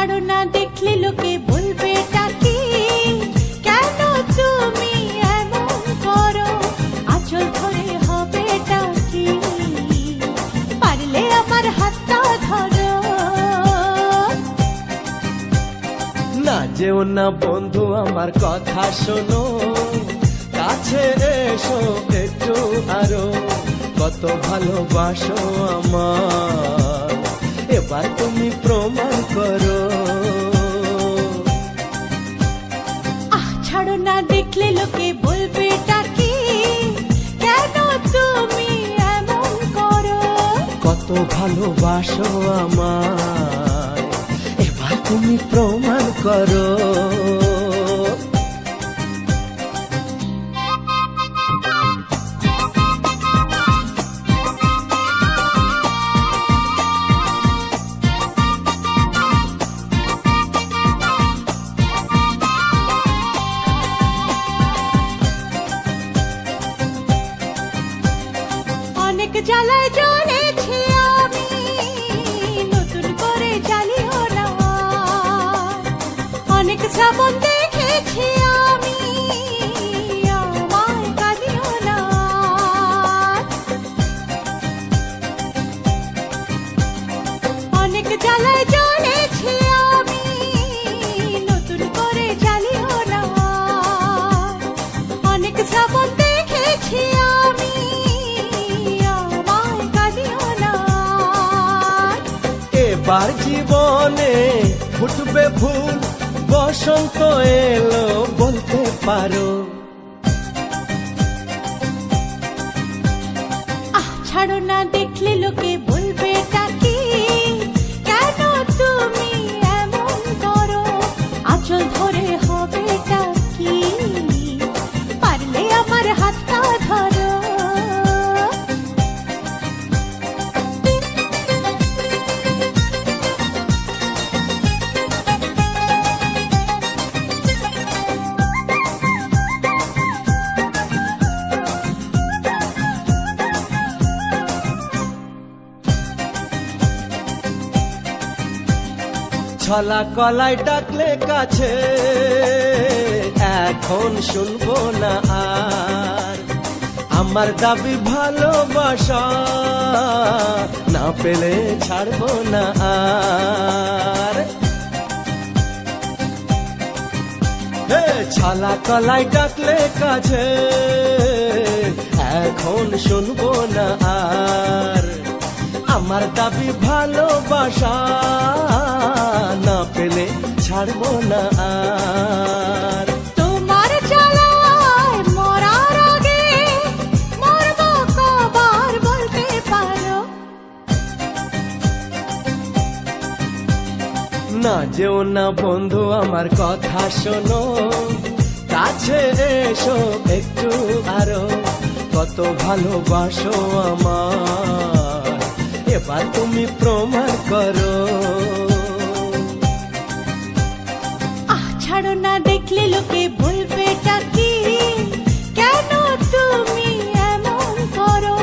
ছাড়ো না, দেখলে লোকে বলবে টাকি, কেন তুমি এমন করো, আঁচল ধরে হবে টাকি, পারলে আমার হাতটা ধরো। না যেও না বন্ধু, আমার কথা শোনো, কাছে এসো একটু আরো, কত ভালোবাসো আমার, এবার তুমি প্রমাণ করো। ছাড়ো না, দেখলে লোকে বলবে টাকি, কেন তুমি এমন করো, কত ভালোবাসো আমার, এবার তুমি প্রমাণ করো। অনেক জ্বালায় জ্বলেছি আমি, নতুন করে জ্বালিও না, অনেক শ্রাবণ দেখেছি আমি, আমায় কাঁদিও না। অনেক জ্বালায় জ্বলেছি আমি, নতুন করে জ্বালিও না, অনেক শ্রাবণ দেখেছি আমি, এবার জীবনে ফুটবে ফুল, বসন্ত এলো বলতে পারো। ছাড়ো না, দেখলে লোকে বলবে টাকি, কেন তুমি এমন করো, আঁচল ধরে হবে টাকি, পারলে আমার হাতটা ধরো। ছলা কলাই ডাকলে কাছে, এখন শুনবো না আর, আমার দাবি ভালোবাসা, না পেলে ছাড়বো না আর। ছলা কলাই ডাকলে কাছে, এখন শুনবো না আর, আমার দাবি ভালোবাসা, না পেলে ছাড়বো না আর। তোমার জ্বালায় মরার আগে মরবো কবার বলতে পারো। না যেও না বন্ধু, আমার কথা শোনো, কাছে এসো একটু আরো, কত ভালোবাসো আমার, এবার তুমি প্রমাণ করো। ছাড়ো না, দেখলে লোকে বলবে টাকি, কেন তুমি এমন করো,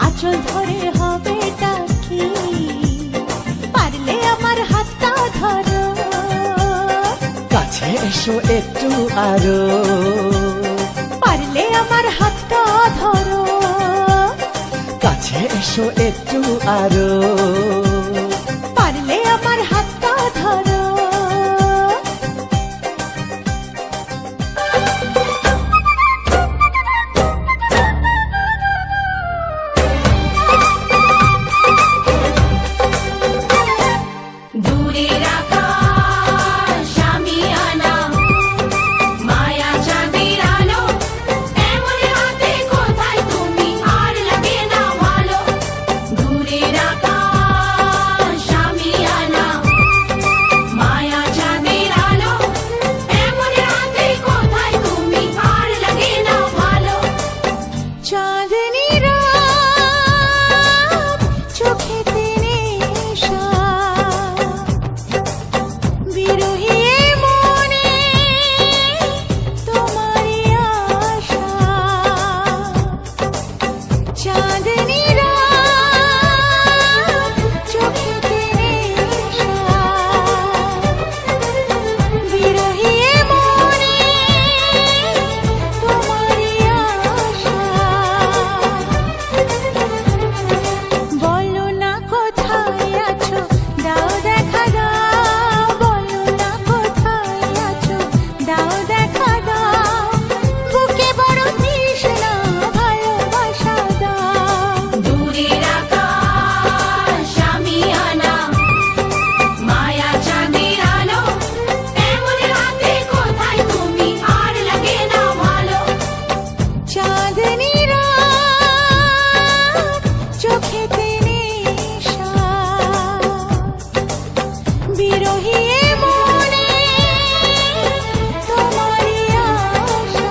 আঁচল ধরে হবে টাকি, পারলে আমার হাতটা ধরো। কাছে এসো একটু আরো, পারলে আমার হাতটা ধরো। কাছে এসো একটু আরো, পারলে আমার হাতটা ধরো। দূরের আকাশ আমি আনা, মায়া চাঁদের আলো, এমন হাতে কোথায় তুমি, আর লাগে না ভালো। দূরের আকাশ বিরহী এ মনে তোমারই আশা।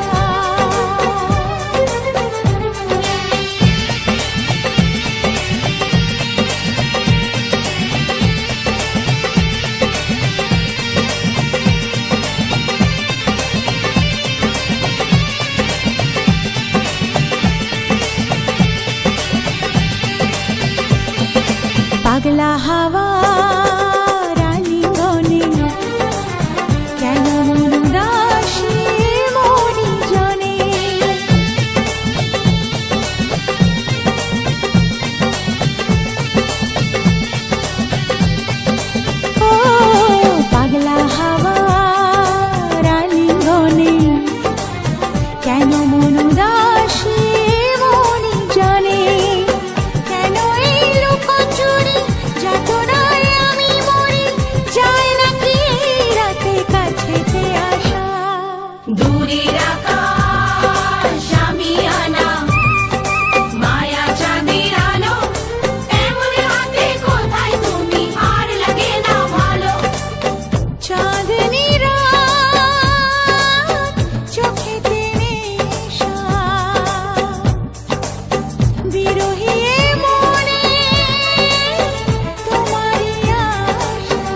পাগলা হাওয়া রালিঙ্গনে কেন মন উদাসী মরি জনে। ও পাগলা হাওয়া রালিঙ্গনে কেন মন উদাসী মরি জনে। কেন এই লুকোচুরি যাতনায় আমি মরি, যায় নাকি এই রাতে কাছেতে আসা। দূরের আকাশ আমি আনা মায়া চাঁদের আলো এমন হাতে কোথায় তুমি আর লাগে না ভালো। চাঁদনি রাত চোখেতে নেশা, বিরহী এ মনে তোমারই আশা।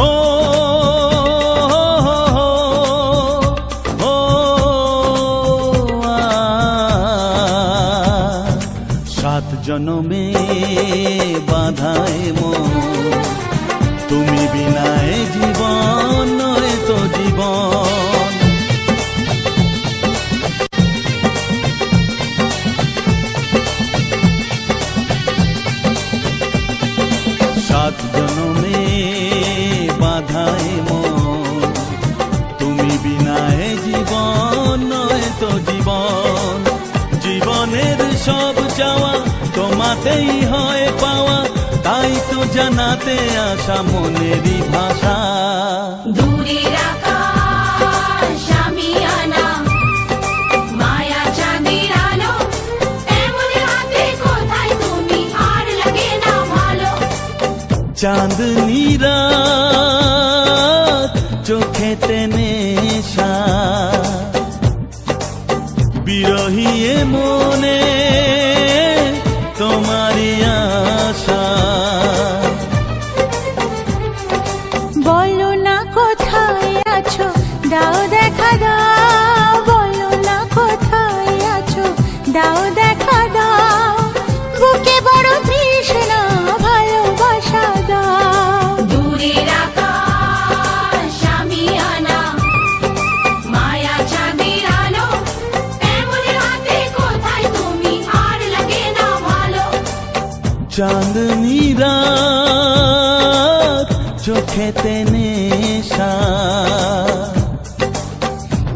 ও ও সাত জনমে বাধায় মন, তুমি বিনায় জীবন নয় তো জীবন। সাত জনমে বাধায় মন, তুমি বিনায় জীবন নয় তো জীবন। জীবনের সব চাওয়া তোমাতেই হয় পাওয়া, তাই তো জানাতে আসা মনেরই ভাষা। দূরের আকাশ আমি আনা মায়া চাঁদের আলো এমন হাতে কোথায় তুমি আর লাগে না ভালো। চাঁদনি রাত চোখেতে নেশা, বিরহী এ মনে তোমারই আশা। বলো না কোথায় আছো, দাও দেখা দাও। বলো না কোথায় আছো, দাও দেখা দাও। বুকে বড় তৃষ্ণা, ভালোবাসা দাও। দূরের আকাশ আমি আনা মায়া চাঁদের আলো এমন হাতে কোথায় তুমি আর লাগে না ভালো। চাঁদনি রাত চোখেতে নেশা,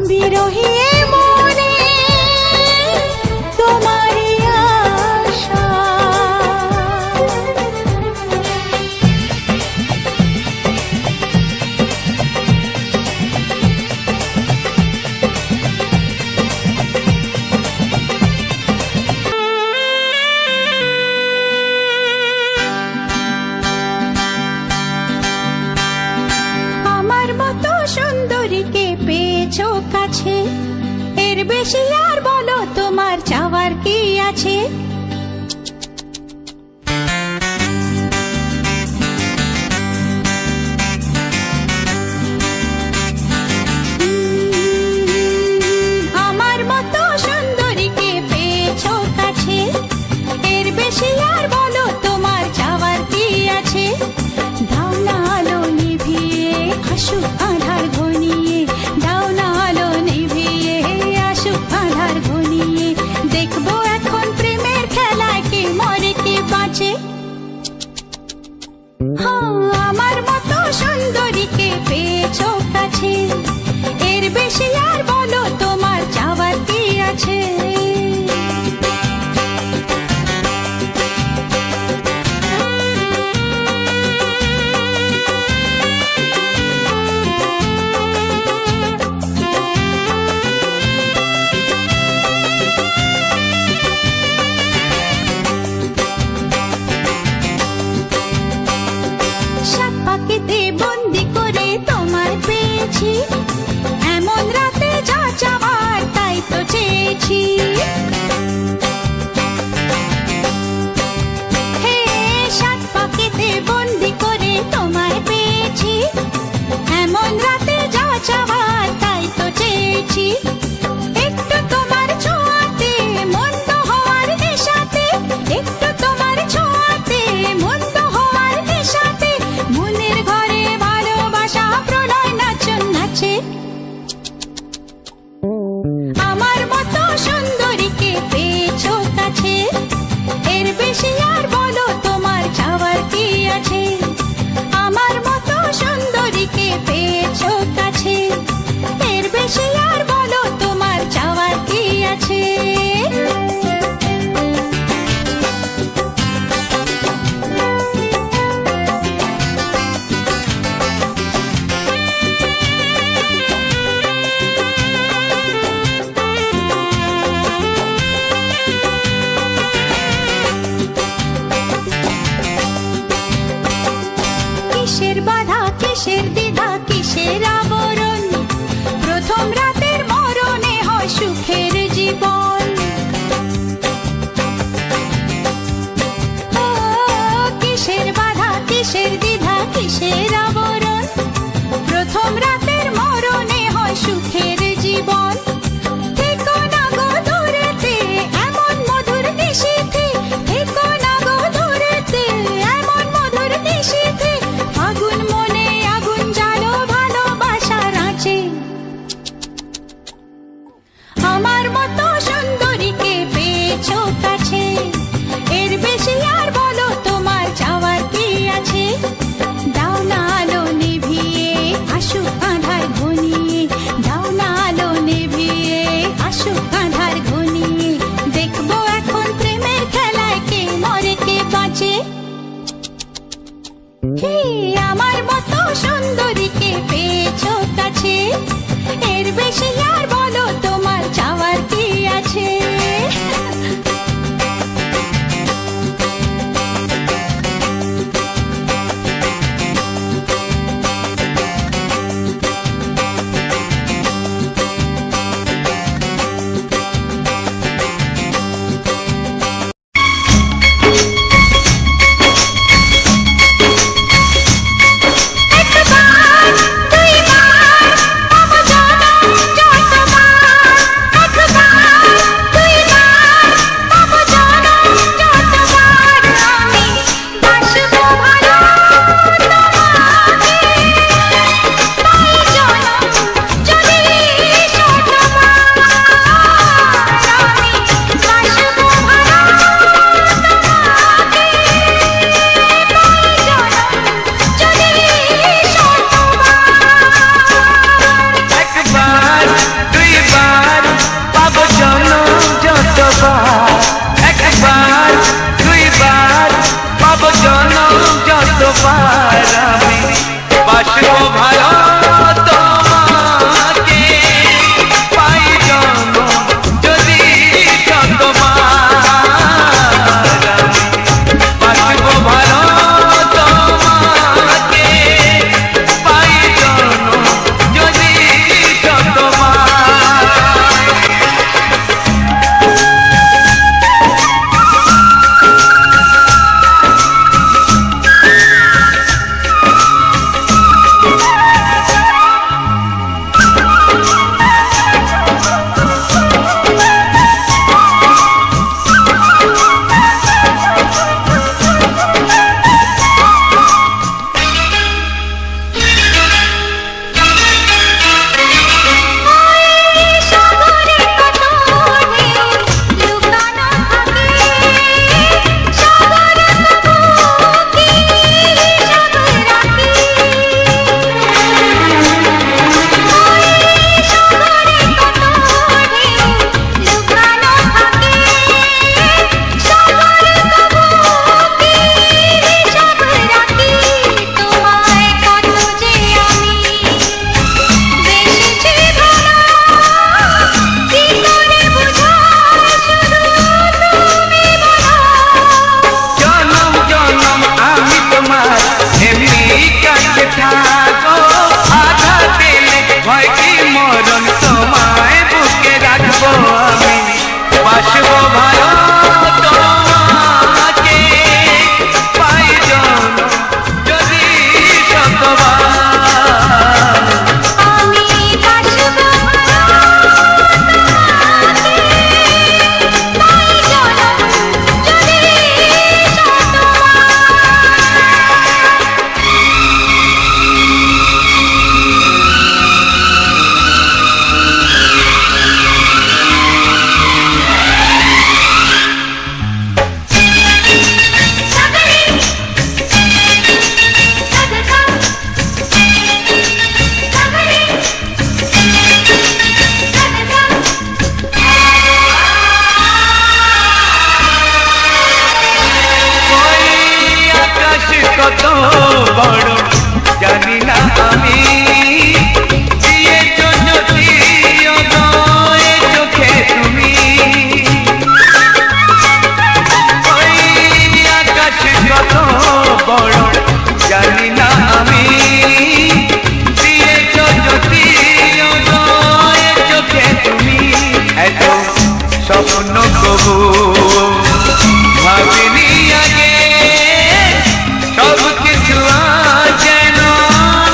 বিরহী এ মনে তোমারই আশা। আমার মতো সুন্দরীকে পেয়েছো কাছে, এর বেশি আর বলো তোমার চাওয়ার কি আছে। আমার মতো সুন্দরীকে পেয়েছো কাছে, এর বেশি আর বলো তোমার চাওয়ার কি আছে। দাও না আলো নিভিয়ে আসুক আধার ঘনিয়ে, দাও না আলো নিভিয়ে আসুক আধার ঘনিয়ে। দেখবো এখন প্রেমের খেলায় কে মরে কে বাঁচে। হ্যাঁ, আমার মতো সুন্দরীকে পেয়েছো কাছে, এর বেশি আর বলো তোমার চাওয়ার কি আছে। আছি, এমন রাতে যা চাওয়ার তাই তো চেয়েছি। হে সাত পাখিতে বন্দি করে তোমায় পেয়েছি, এমন রাতে যা চাওয়ার তাই তো চেয়েছি। একটু তোমার ছোঁয়াতে মন্দ হওয়ার নেশাতে, একটু তোমার ছোঁয়াতে মন্দ হওয়ার নেশাতে, মনের ঘরে ভালোবাসা প্রলয় নাচন নাচে। আমার মতো সুন্দরীকে পেয়েছো কাছে, এর বেশি আর বলো তোমার চাওয়ার কি আছে। আমার মতো সুন্দরীকে পেয়েছো কাছে, এর বেশি আর বলো তোমার চাওয়ার কি আছে। কিসের বাধা কিসের দ্বিধা কিসের আবরণ, প্রথম রাতের মরণে হয় সুখের জীবন। ও কিসের বাধা কিসের দ্বিধা কিসের আবরণ, প্রথম রাতের মরণে হয় সুখের জীবন। থেকো না গো দূরেতে এমন মধুর নিশীথে, থেকো না গো দূরেতে এমন মধুর নিশীথে, আগুন মনে আগুন জ্বালো ভালোবাসার আঁচে। আমার মতো সুন্দরীকে পেয়েছো কাছে, এর বেশি আর বলো তোমার চাওয়ার কি আছে। দাও না আলো নিভিয়ে আসুক আঁধার ঘনিয়ে, দাও না আলো নিভিয়ে আসুক আঁধার ঘনিয়ে, দেখবো এখন প্রেমের খেলায় কে মরে কে বাঁচে। হে আমার মতো সুন্দরীকে পেয়েছো কাছে, এর বেশি আর বলো তোমার চাওয়ার কি আছে। একবার দুইবার পাবো জনম যতবার, একবার দুইবার পাবো জনম যতবার, আমি বাসবো ভালো তোমাকে, তাই জনম যদি শতবার, আমি বাসবো ভালো তোমাকে, তাই জনম যদি শতবার। একবার দুইবার পাবো জনম যতবার, একবার দুইবার পাবো জনম যতবার, আমি বাসবো ভালো তোমাকে, পাই জনম যদি শতবার, আমি বাসবো ভালো তোমাকে, পাই জনম যদি শতবার। সাগরে কত ঢেউ লুকানো থাকে, সাগর তবু কি সাগর রাখে। সাগরে কত ঢেউ লুকানো থাকে, সাগর তবু কি সাগর রাখে। তোমায় কত যে আমি বেশি ভালো, কি করে বুঝাও শুধু তুমি বলো। জনম জনম আমি তোমার এমনি কাছে থাকো, আধা দিলে হয় কি মরণ তোমায় বুকে রাখবো আমি বাসবো ভালো তোমাকে পাই জনম যদি শতবার আমি বাসবো তাই জনম যদি ওই আকাশ কত বড় জানি না আমি দিয়েছ জ্যোতি ওদয় চোখে তুমি ওই আকাশ কত বড় জানি না আমি দিয়েছ জ্যোতি ওদয় চোখে তুমি এত স্বপ্ন কবু ভাবিনি আগে সব কিছু আজ যেন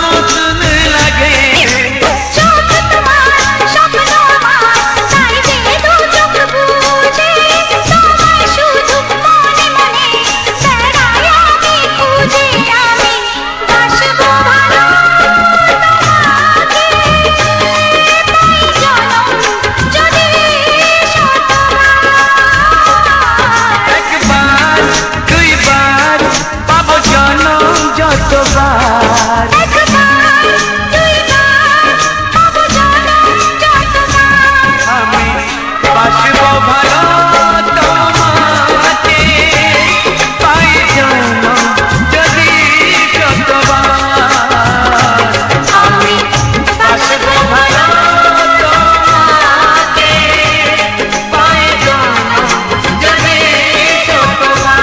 নতুন লাগে চোখ তোমার স্বপ্ন আমার তাই যে দু চোখ বুঝে তোমায় শুধু মনে মনে বেড়াই আমি খুঁজে আমি বাসবো ভালো তোমাকে পাই জনম যদি শতবার একবার দুইবার পাবো জনম যতবার একবার দুইবার পাবো জনম যতবার আমি বাসবো ভালো তোমাকে পাই জনম যদি শতবার আমি বাসবো ভালো তোমাকে পাই জনম যদি শতবার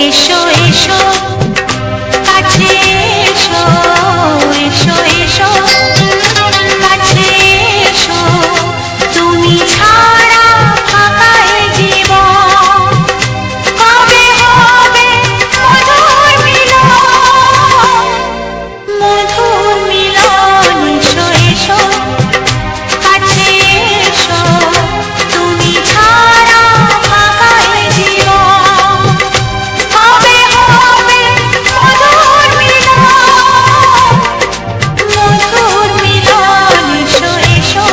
এসো এসো কাছে এসো এসো এসো কাছে এসো তুমি ছাড়া ফাঁকা এ জীবন কবে হবে মধুর মিলন এসো এসো কাছে এসো তুমি ছাড়া ফাঁকা এ জীবন কবে হবে মধুর মিলন এসো এসো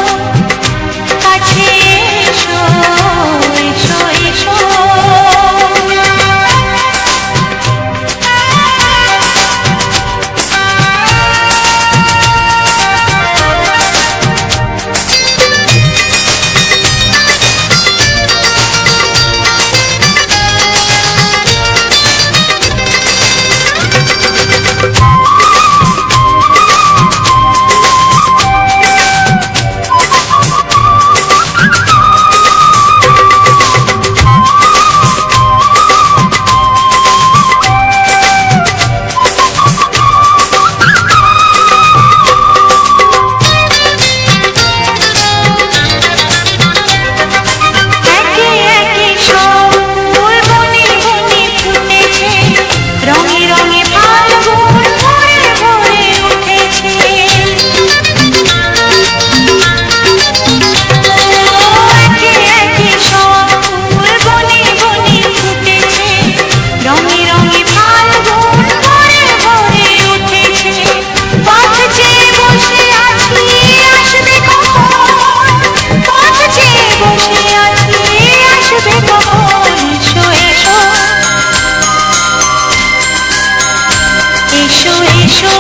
কাছে এসো এসো এসো একে এসো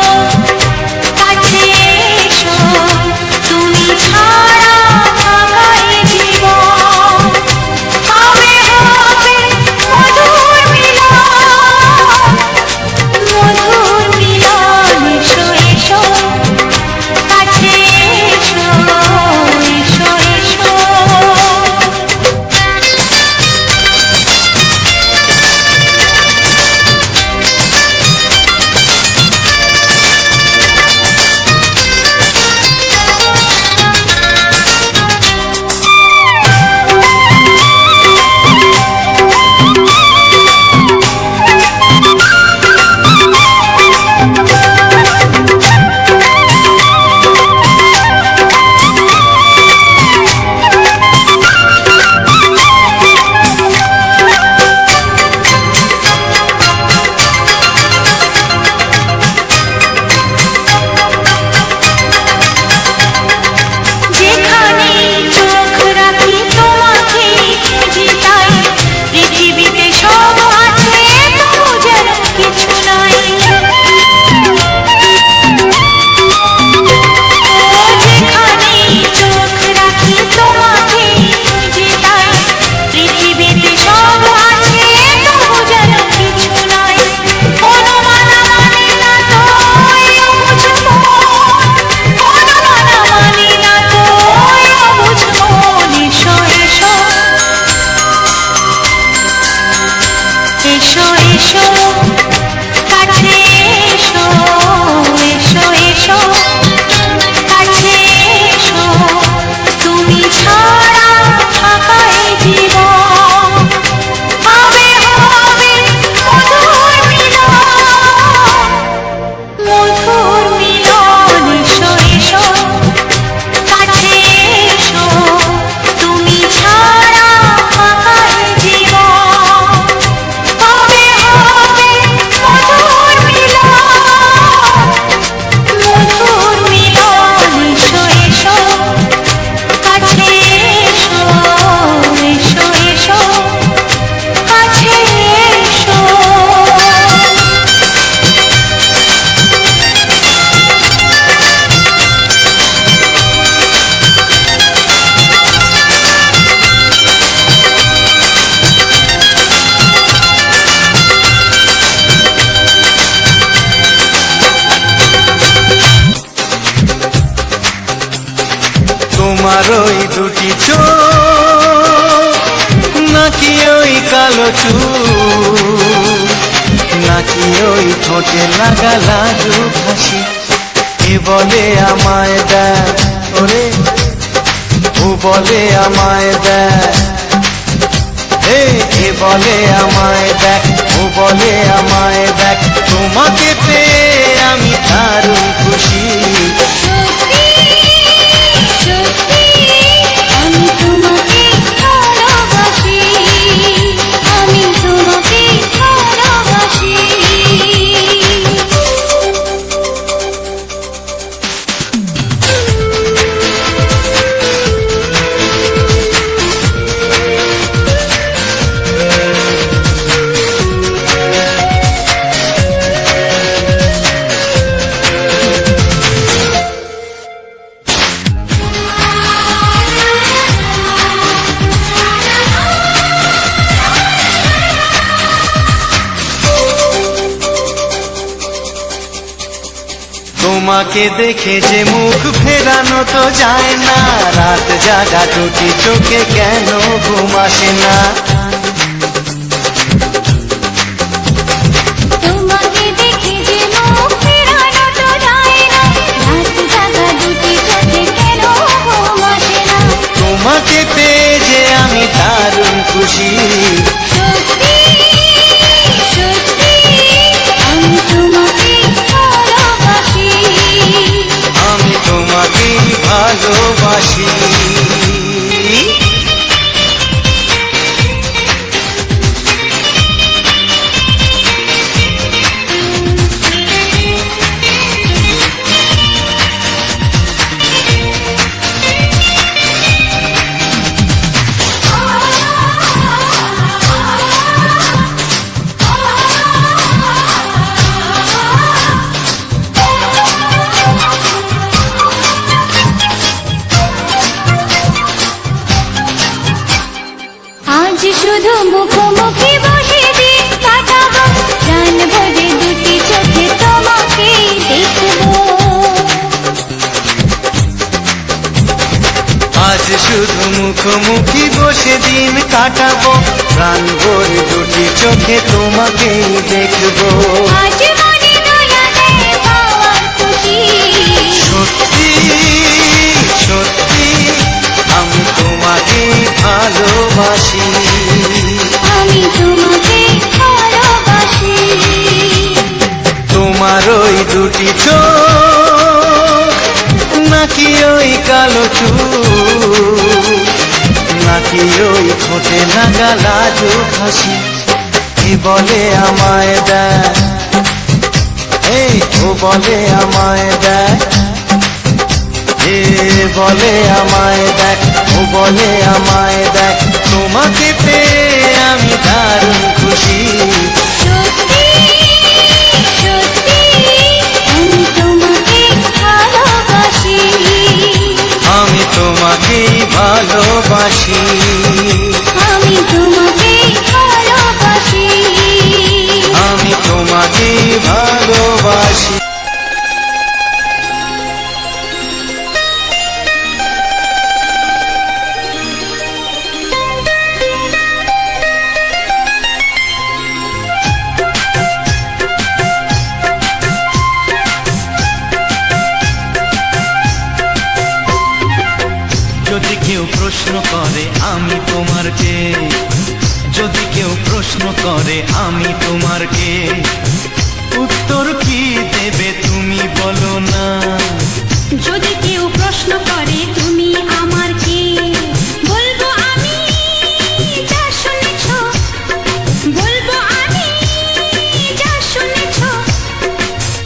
কাছে এসো তুমি ছাড়া থাকাই জীবন হবে হবে মধুর মিলন এসো এসো কাছে এসো এসো এসো যেখানে চোখ রাখি তোমাকে খুঁজি তাই পৃথিবীতে সব আছে তবু যেন কিছু নাই যেখানে চোখ রাখি তোমাকে খুঁজি তাই পৃথিবীতে সব আছে তবু যেন কিছু নাই অনুমান মানে না তো অবুঝ মন অনুমান মানে না তো অবুঝ মন এসো এসো এসো এসো কাছে এসো এসো এসো কাছে এসো তুমি ছাড়া থাকাই জীবন হবে হবে মধুর মিলন এসো এসো কাছে এসো তুমি ছাড়া থাকাই জীবন হবে হবে মধুর মিলন এসো এসো কাছে এসো এসো এসো কাছে এসো তোমার ওই দুটি চোখ নাকি ওই কালো চুল নাকি ওই ঠোঁটে লাগা লাজু হাসি এ বলে আমায় দেখ ওরে ও বলে আমায় দেখ এ বলে আমায় দেখ ও বলে আমায় দেখ তোমাকে পেয়ে আমি দারুণ খুশি সত্যি সত্যি আমি তোমাকে ভালোবাসি আমি তোমাকে ভালোবাসি তোমাকে দেখে যে মুখ ফেরানো তো যায় না রাত জাগা দুটি চোখে কেন ঘুম আসে না তোমাকে দেখে যে মুখ ফেরানো তো যায় না রাত জাগা দুটি চোখে কেন ঘুম আসে না তোমাকে পেয়ে যে আমি দারুণ খুশি সত্যি সত্যি আমি তোমাকে ভালোবাসি আমি তোমাকে ভালোবাসি মুখোমুখি বসে দিন কাটাবো, প্রাণ ভরে দুটি চোখে তোমাকেই দেখবো। আজ মনে দয়া দেয় পাওয়ার খুশি, সত্যি সত্যি আমি তোমাকেই ভালোবাসি। আমি তোমাকে ভালোবাসি। তোমার ওই দুটি চোখ, নাকি ওই কালো চুল, নাকি ওই ঠোঁটে লাগা লাজুক হাসি, কি বলে আমায় দেয়, এই ও বলে আমায় দেয়, এ বলে আমায় দেখ, ও বলে আমায় দেখ, তোমাকে পেয়ে আমি দারুণ খুশি। সত্যি সত্যি আমি তোমাকে ভালোবাসি। আমি তোমাকেই ভালোবাসি। আমি তোমাকে ভালোবাসি। আমি তোমাকেই ভালোবাসি। যদি কেউ প্রশ্ন করে আমি তোমার কে, যদি কেউ প্রশ্ন করে আমি তোমার কে, উত্তর কি দেবে তুমি বলো না। যদি কেউ প্রশ্ন করে তুমি আমার কে, বলবো আমি যা শুনেছ, বলবো আমি যা শুনেছ,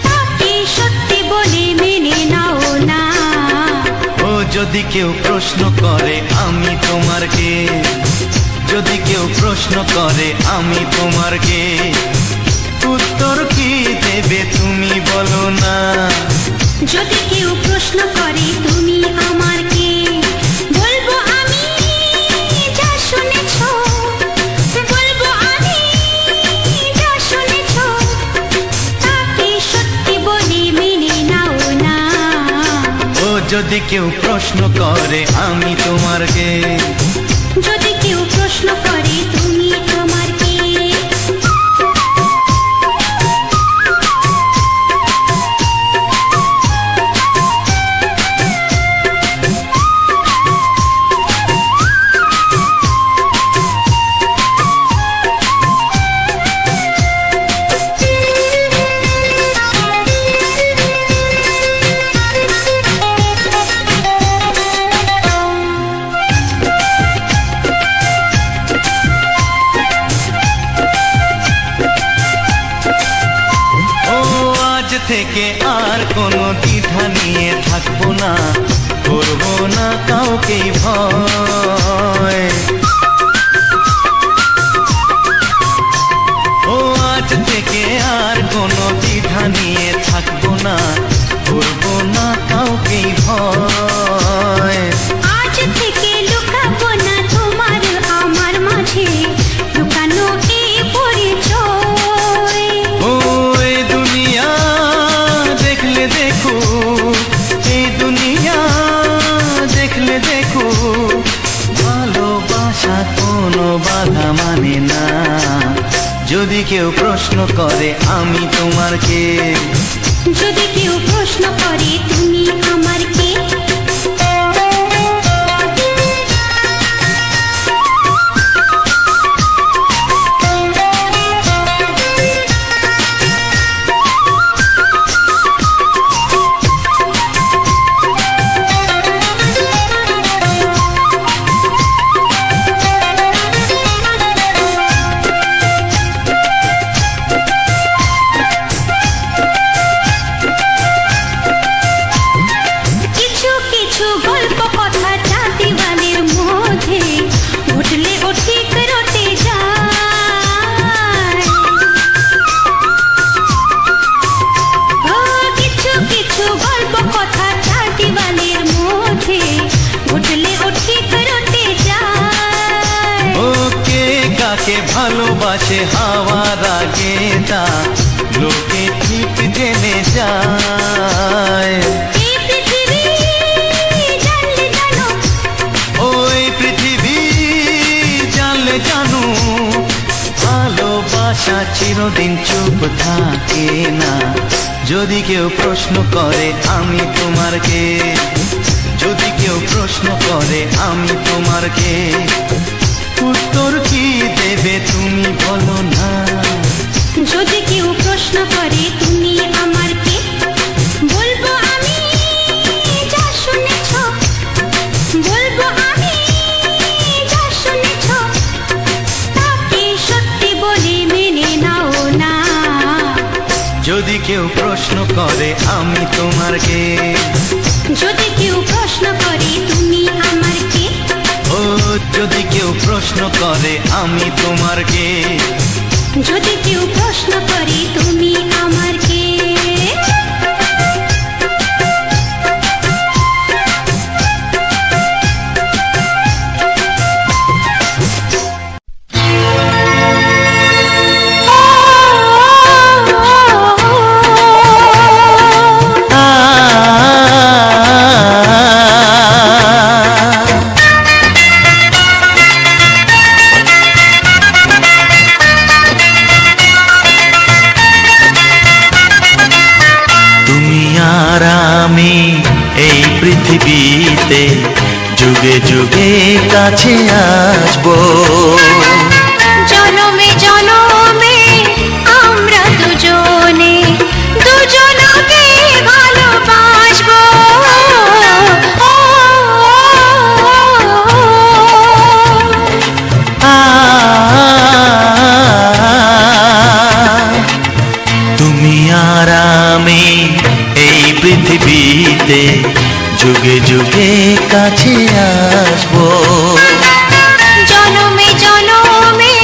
তাকে সত্যি বলে মেনে নাও না। ও যদি কেউ প্রশ্ন করে আমি তোমার কে, যদি কেউ প্রশ্ন করে আমি তোমার কে, উত্তর কি দেবে তুমি বলো না। যদি কেউ প্রশ্ন করে তুমি আমার কে, বলবো আমি যা শুনেছ, বলবো আমি যা শুনেছ, তাকে সত্যি বলে মেনে নাও না। ও যদি কেউ প্রশ্ন করে আমি তোমার কে, যদি কেউ প্রশ্ন করে তুমি আমার কে, থেকে আর কোনো দ্বিধা নিয়ে থাকবো না, করবো না কাউকে ভয়। ও আজ থেকে আর কোনো দ্বিধা নিয়ে থাকবো না, করবো না কাউকে ভয়। আজ থেকে লুকাবো না তোমার আমার মাঝে লুকানো এই পরিচয়। ও এই দুনিয়া দেখলে দেখো, এই দুনিয়া দেখলে দেখো, ভালোবাসা কোনো বাধা মানে না। যদি কেউ প্রশ্ন করে আমি তোমার কে, যদি কেউ প্রশ্ন করে তুমি আমার কে, কিছু কিছু গল্প কথা জাতিবানের মধ্যে ঘটলে ও ঠিক রটে যায়। ও কিছু কিছু গল্প কথা জাতিবানের মধ্যে ঘটলে ও ঠিক রটে যায়। ও কে কাকে ভালোবাসে হাওয়ার আগে তা লোকে ঠিক জেনে যায়। এই পৃথিবী জানলে জানো, ওই পৃথিবী চিরদিন চুপ থাকে না। যদি কেউ প্রশ্ন করে আমি তোমার কে, যদি কেউ প্রশ্ন করে আমি তোমার কে, উত্তর কি দেবে তুমি বলো না। যদি কেউ প্রশ্ন করে তুমি আমার কে, বলবো আমি যা শুনেছ, বলবো আমি যা শুনেছ, তাকে সত্যি বলে মেনে নাও না। যদি কেউ প্রশ্ন করে আমি তোমার কে, যদি কেউ প্রশ্ন করে তুমি আমার কে, ও যদি কেউ প্রশ্ন করে আমি তোমার কে, যদি কেউ প্রশ্ন করে তুমি আমার কে। এই পৃথিবীতে যুগে যুগে কাছে আসবো, জনমে জনমে আমরা দুজনে দুজনকে ভালোবাসবো। তুমি আর আমি এই পৃথিবীতে যুগে যুগে কাছে আসবো, জনমে জনমে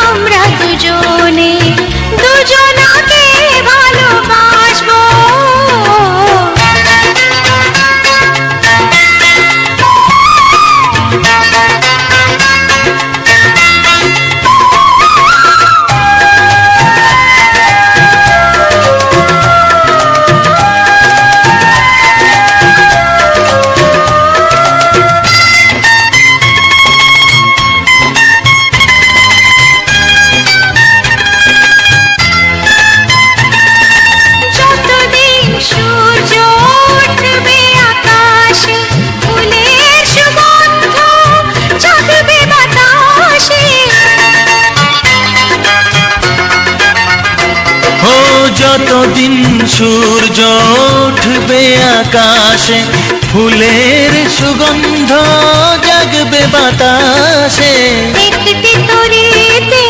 আমরা দুজনে দুজনকে ভালোবাসবো। যতদিন সূর্য উঠবে আকাশে, ফুলের সুগন্ধ জাগবে বাতাসে, একটি তরিতে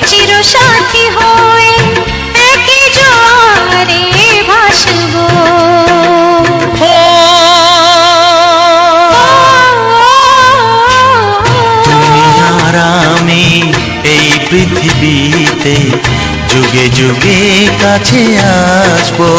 চিরসাথী হয়ে একই জোয়ারে ভাসবো। তুমি আর আমি এই পৃথিবীতে যুগে যুগে কাছে আসবো।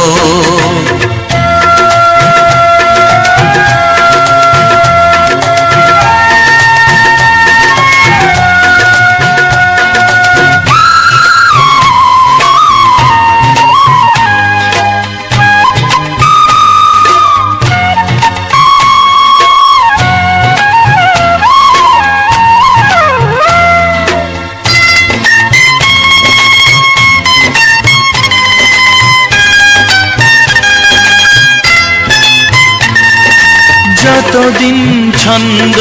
যতদিন ছন্দ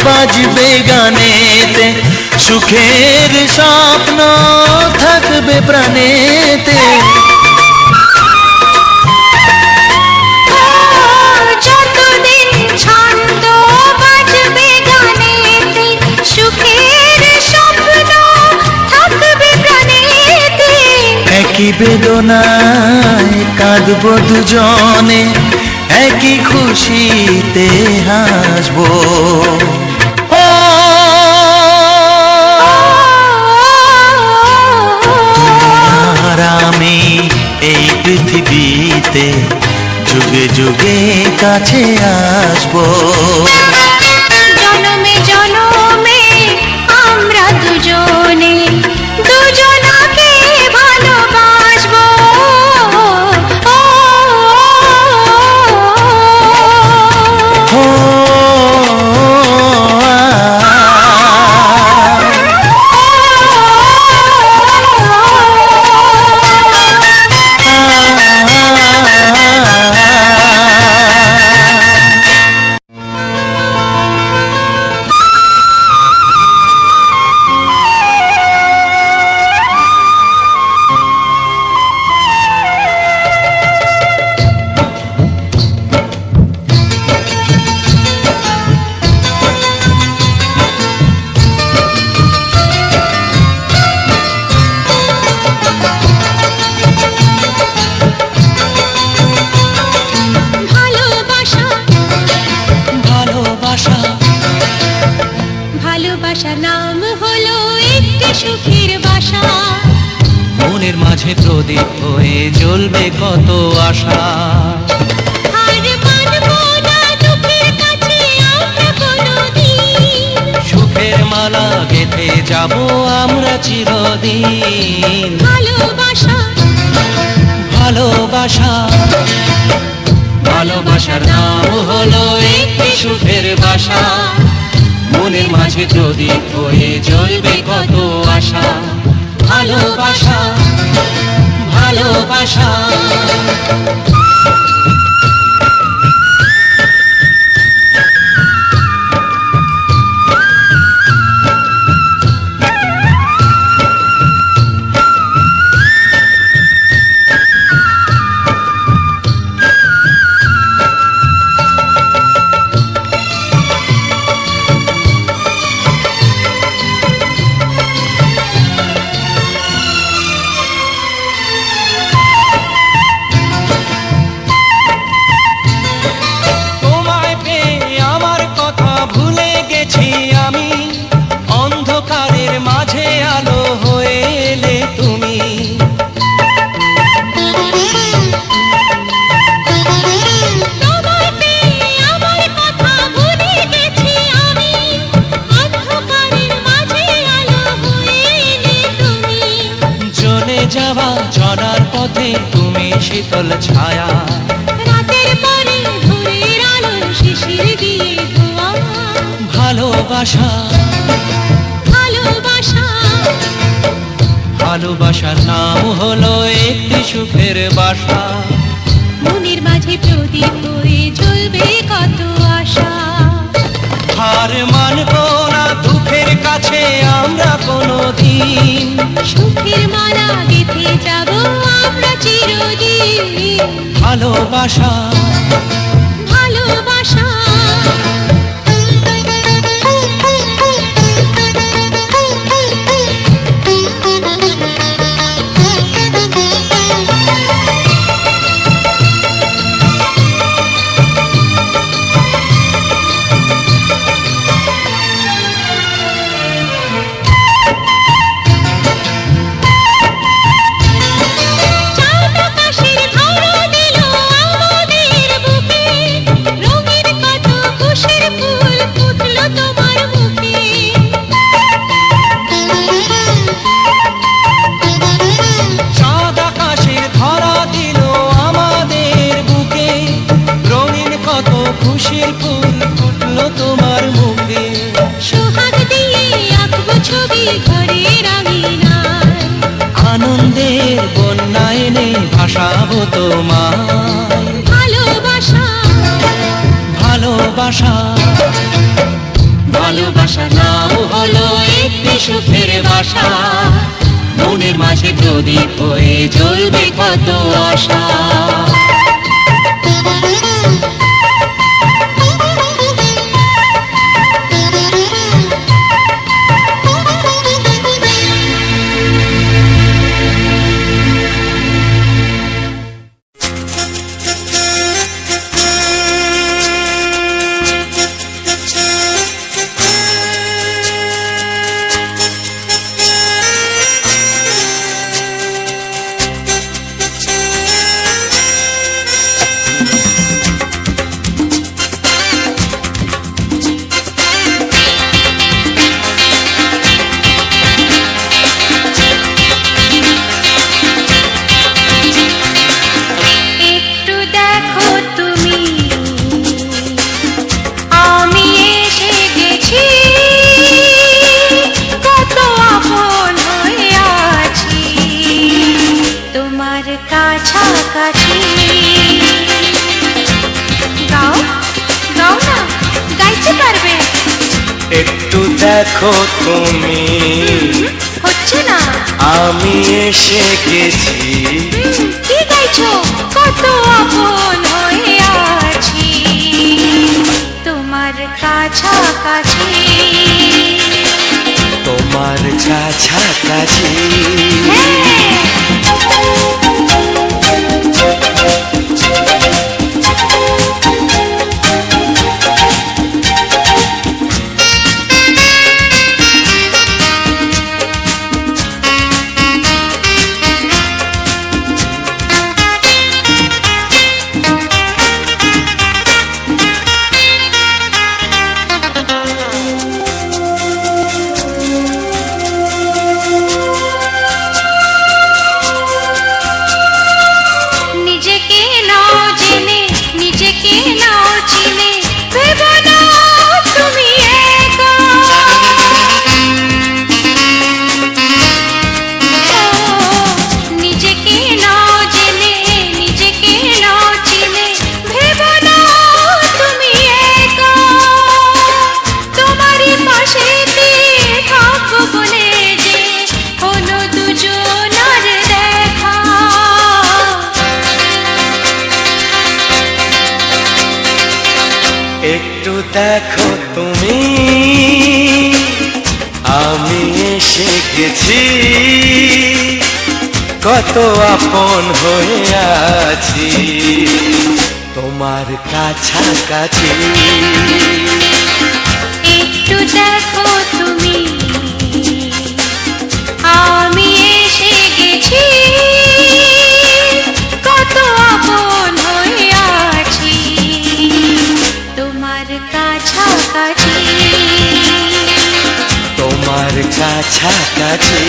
বাজবে গানেতে, সুখের স্বপ্ন থাকবে প্রাণেতে, যতদিন ছন্দ বাজবে গানেতে, সুখের স্বপ্ন থাকবে প্রাণেতে, একই বেদনায় কাঁদবো দুজনে, একই খুশিতে হাসবো। তুমি আর আমি এই পৃথিবীতে যুগে যুগে কাছে আসবো, জনমে জনমে আমরা দুজনে দুজনকে ভালোবাসবো। মাঝে প্রদীপ হয়ে জ্বলবে কত আশা। আর মানবো না দুঃখের কাছে আমরা কোনোদিন, সুখের মালা গেঁথে যাব আমরা চিরদিন। ভালোবাসা ভালোবাসা ভালোবাসার নাম হলো একটি সুখের বাসা, মনের মাঝে প্রদীপ হয়ে জ্বলবে কত আশা। ভালোবাসা ভালোবাসা তোমায় পেয়ে আমার কথা ভুলে গেছি আমি, অন্ধকারের মাঝে আলো হয়ে এলে তুমি। তোমায় পেয়ে আমার কথা ভুলে গেছি আমি, অন্ধকারের মাঝে আলো হয়ে এলে তুমি। চলে যাওয়া চলার পথে তুমি শীতল ছায়া, রাতের পরে ভোরের আলো শিশির দিয়ে ধোয়া। ভালোবাসা ভালোবাসা ভালোবাসার নাম হলো একটি সুখের বাসা, মনের মাঝে প্রদীপ হয়ে জ্বলবে কত আশা। হার মানবো না দুঃখের কাছে আমরা কোনোদিন। সুখের মালা গেঁথে যাব আমরা চিরদিন। ভালোবাসা ভালোবাসা চাঁদ আকাশের ধরা দিল আমাদের বুকে, রঙিন কত খুশির ফুল ফুটলো তোমার মুখে। চাঁদ আকাশের ধরা দিল আমাদের বুকে, রঙিন কত খুশির ফুল ফুটলো তোমার মুখে। সোহাগ দিয়ে আঁকবো ছবি ঘরের আঙিনায়, আনন্দের বন্যা এনে ভাসাবো তোমায়। ভালোবাসা ভালোবাসা ভালোবাসা নাম হলো একটি সুখের বাসা, মনের মাঝে প্রদীপ হয়ে জ্বলবে কত আশা। একটু দেখো তুমি, আমি এসে গেছি, কত আপন হয়ে আছি তোমার কাছাকাছি। গাও গাও না, গাইতে পারবে? একটু দেখো তুমি, হচ্ছে না। আমি এসে গেছি, কি গাইছো? কত আপন হয়ে আছি তোমার কাছাকাছি। তোমার কাছাকাছি। দেখো তুমি আমি এসে গেছি, কত আপন হয়ে আছি তোমার কাছাকাছি। একটু দেখো তুমি আমি এসে গেছি, কত আপন হয়ে আছি তোমার কাছাকাছি। তোমার কাছাকাছি।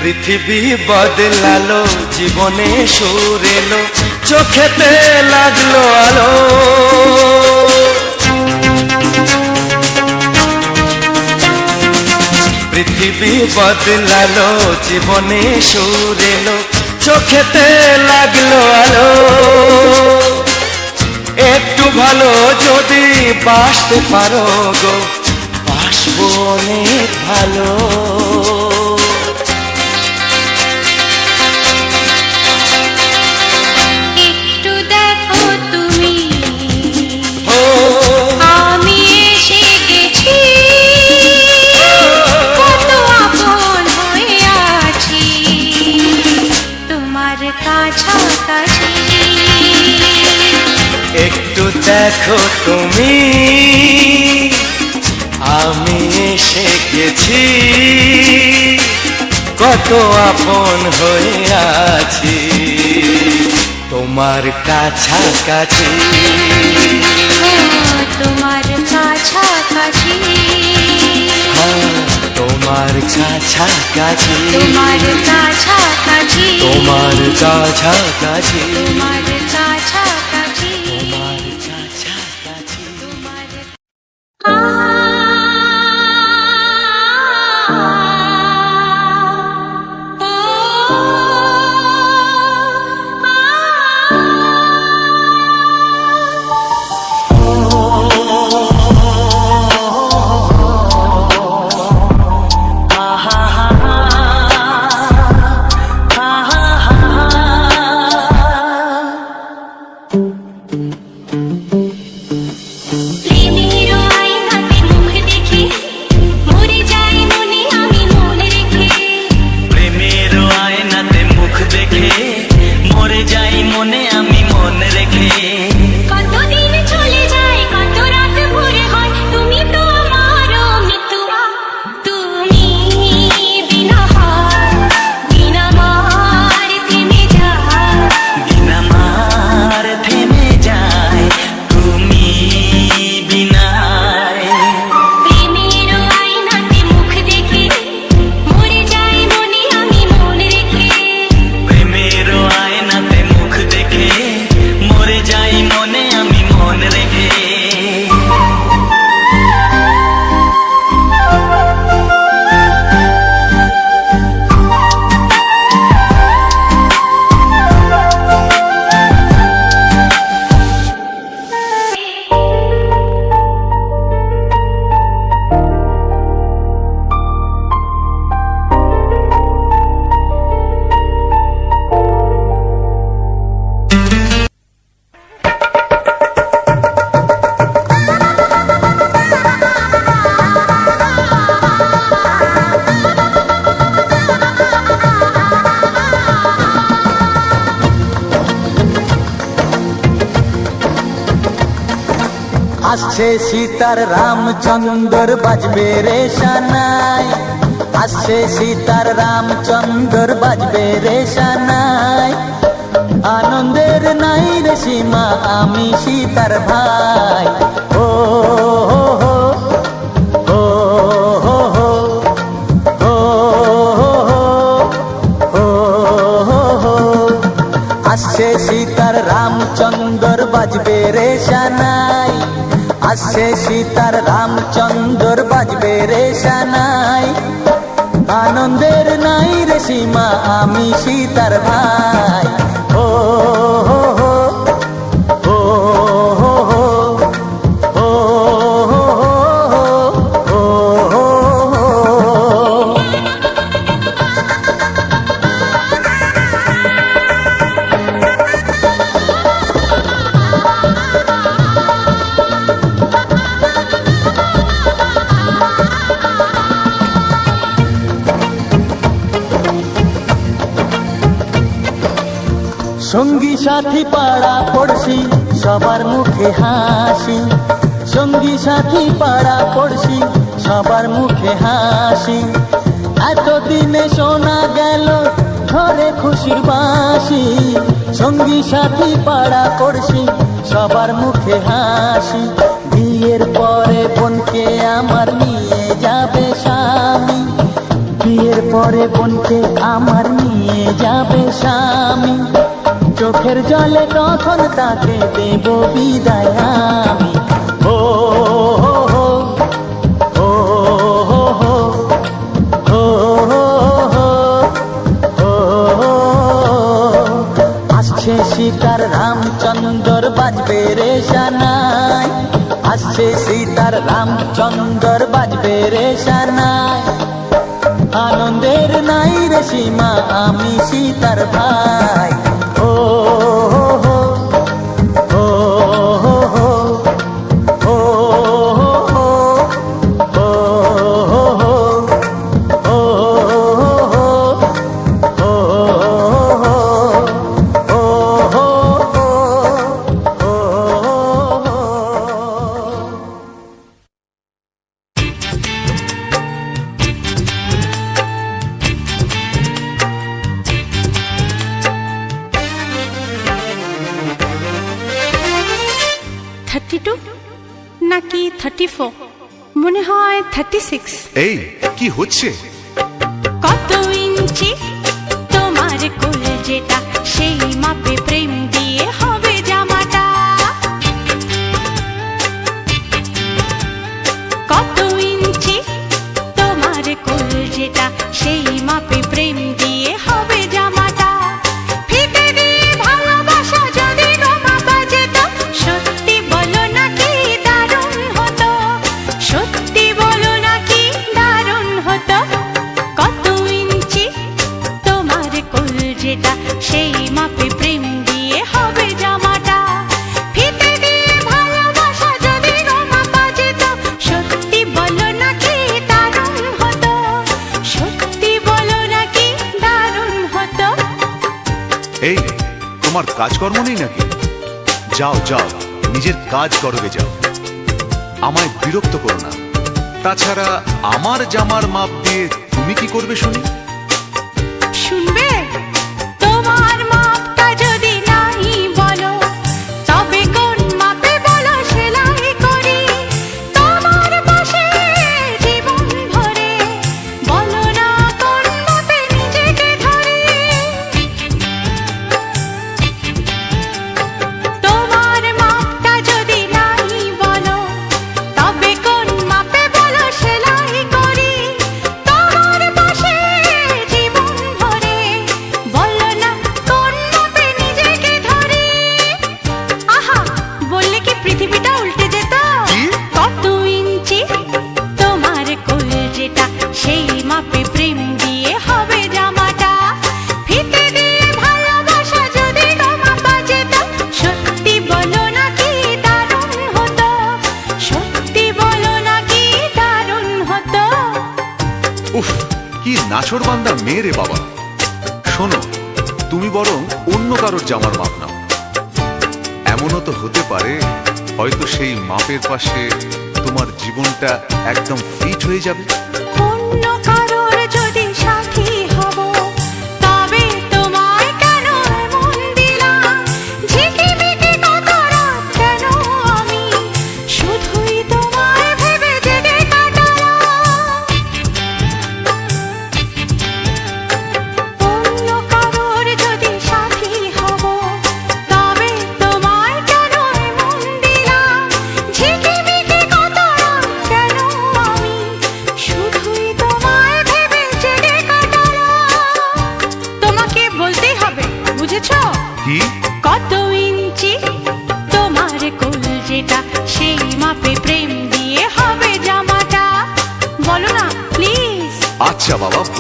পৃথিবী বদলালো, জীবনে সুর এলো, চোখেতে লাগলো আলো। পৃথিবী বদলালো, জীবনে সুর এলো, চোখেতে লাগলো আলো। একটু ভালো যদি বাসতে পারো গো, বাসবো অনেক ভালো। একটু দেখো তুমি আমি এসে গেছি, কত আপন হয়ে আছি তোমার কাছাকাছি। একটু দেখো তুমি আমি এসে গেছি, কত আপন হয়ে আছি তোমার কাছাকাছি। তোমার কাছাকাছি। তোমার কাছাকাছি। তোমার কাছাকাছি। তোমার কাছাকাছি। তোমার কাছাকাছি। তোমার কাছাকাছি। প্রেমের আয়নাতে মুখ দেখে মরে যাই মনে আমি মনে রেখে। প্রেমের আয়নাতে মুখ দেখে মরে যাই মনে আমি মন রেখে। কতদিন চলে যায় কত রাত ভোরে হয়, তুমি তো আমারও মৃত্যুয়া। তুমি বিনা হার বিনা মার থেমে যায়, বিনা মার থেমে যায় তুমি বিনায়। প্রেমের আয়নাতে মুখ দেখে মরে যাই মনে আমি মনে রেখে। প্রেমের আয়নাতে মুখ দেখে মরে যাই মনে আমি মন রেখে। আসছে সীতার রামচন্দ্র বাজবে রে সানাই, আসছে সীতার রামচন্দ্র বাজবে রে সানাই। আনন্দের নাই রে সীমা আমি সীতার ভাই। ও হো হো ও হো হো ও হো হো ও হো হো। আসছে বাজবে রে সানাই, আসছে সীতার রামচন্দ্র বাজবে রে সানাই। আনন্দের নাই রে সীমা, আমি সীতার ভাই। ও হো হো, ও হো হো, ও হো হো, ও হো হো। সঙ্গী সাথী পাড়া পড়শি সবার মুখে হাসি, সঙ্গী সাথী পাড়া পড়শি সবার মুখে হাসি। এতদিনে শোনা গেল ঘরে খুশির বাঁশি, সঙ্গী সাথী পাড়া পড়শি সবার মুখে হাসি। বিয়ের পরে বোনকে আমার নিয়ে যাবে স্বামী, বিয়ের পরে বোনকে আমার নিয়ে যাবে স্বামী। চোখের জলে তখন তাকে দেব বিদায় আমি। ও হো হো, ও হো হো, ও হো হো, ও হো। আসছে সীতার রামচন্দ্র বাজবে রে সানাই, আসছে সীতার রামচন্দ্র বাজবে রে সানাই। আনন্দের নাই রে সীমা, আমি সীতার ভাই। ও হো হো, ও হো হো, ও হো হো, ও হো হো, ও হো হো, ও হো হো, ও হো হো। নাকি 34, মনে হয় 36। এই কি হচ্ছে? কত ইঞ্চি তোমার কোল যেটা, সেই মাপে প্রেম দিয়ে হবে জামাটা। কত ইঞ্চি তোমার কোল যেটা, সেই মাপে প্রেম দিয়ে হবে জামাটা। ফিতে দিয়ে ভালোবাসা যদি মাপা যেত, সত্যি বলো নাকি দারুণ হতো, সত্যি বলো নাকি দারুণ হতো। কত ইঞ্চি তোমার কোল যেটা, সেই মাপে প্রেম দিয়ে হবে জামাটা। ফিতে দিয়ে ভালোবাসা যদি মাপা যেত, সত্যি বলো নাকি দারুণ হতো, সত্যি বলো নাকি দারুণ হতো। এই তোমার কাজকর্ম নেই নাকি? যাও যাও, নিজের কাজ করবে যাও, আমায় বিরক্ত করো না। তাছাড়া আমার জামার মাপ দিয়ে তুমি কি করবে শুনি? শুনবে? তোমার মাপটা যদি নাই বলো, তবে কোন মাপে বলো সেলাই করি তোমার পাশে জীবন ভরে। বলো না কোন মাপে নিজেকে ধরি। তোমার মাপটা যদি নাই বলো, তবে কোন মাপে বলো সেলাই করি তোমার পাশে জীবন ভরে। বলো না কোন মাপে নিজেকে ধরি। আহা, বললে কি পৃথিবীটা উল্টে যেত? কি? কত ইঞ্চি তোমার কোল যেটা, সেই মাপে প্রেম দিয়ে হবে জামাটা। ফিতে দিয়ে ভালোবাসা যদি মাপা যেত, সত্যি বলো নাকি দারুণ হতো, সত্যি বলো নাকি দারুণ হতো। উফ, কি নাছোড়বান্দা মেয়ে রে বাবা। শোনো, তুমি বরং অন্য কারোর জামার মাপ নাও। এমনও তো হতে পারে হয়তো সেই মাপের পাশে তোমার জীবনটা একদম ফিট হয়ে যাবে। অন্য কারোর যদি সাথী হব, তবে তোমায় কেন এমন দিলাম? ঝিকিমিকি কত রাত কেন আমি শুধুই তোমায় ভেবে জেগে কাটালাম। অন্য কারোর যদি সাথী হব, তবে তোমায় কেন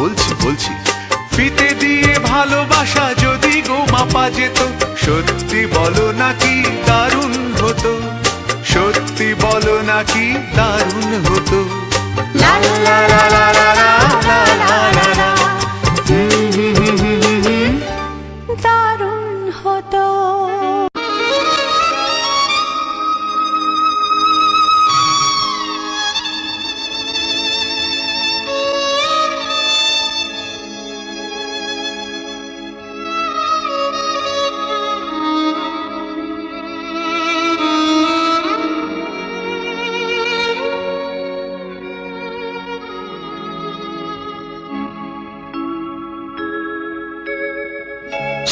বলছি বলছি ফিতে দিয়ে ভালোবাসা যদি গো মাপা যেত, সত্যি বলো নাকি দারুণ হতো, সত্যি বলো নাকি দারুণ হতো। লা লা লা লা লা লা লা লা লা লা। দারুণ হতো।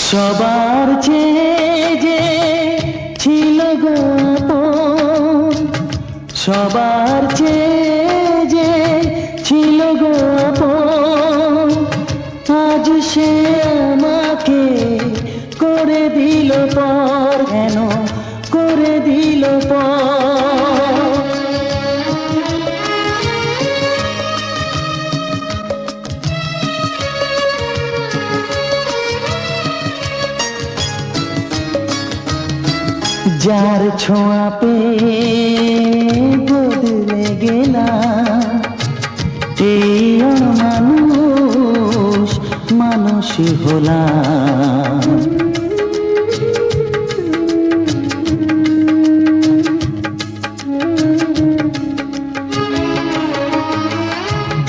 সবার চেয়ে যে ছিল গো আপন, সবার চেয়ে যে ছিল গো আপন, আজ সে আমাকে করে দিল পর, কেন করে দিল পর। যার ছোঁয়া পেয়ে বদলে গেলাম, এই মানুষ মানুষ হলাম।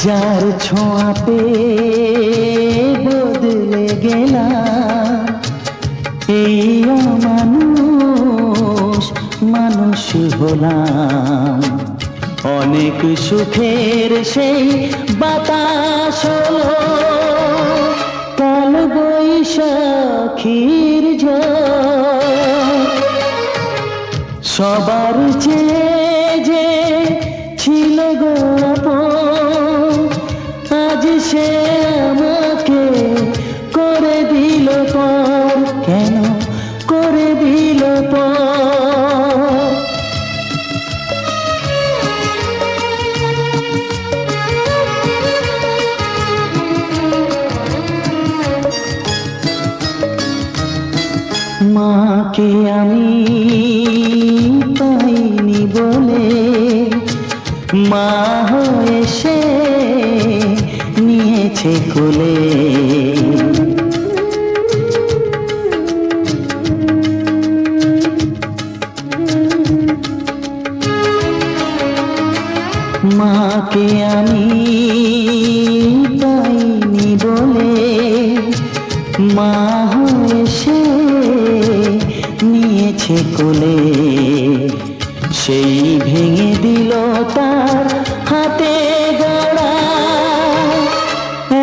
যার ছোঁয়া পেয়ে বদলে গেলাম, এই মানুষ মানুষ হলাম। অনেক সুখের সেই বাতাস হলো, কাল বৈশাখীর ঝড়। সবার চেয়ে যে ছিল গো আপন, আজ সে আমাকে করে দিল পর, কেন করে দিল পর। মাকে আমি পাইনি বলে, মা হয়ে সে নিয়েছে কোলে। মাকে আমি পাইনি বলে, মা হয়ে সে নিয়েছে কোলে। সেই ভেঙে দিল তার হাতে গড়া,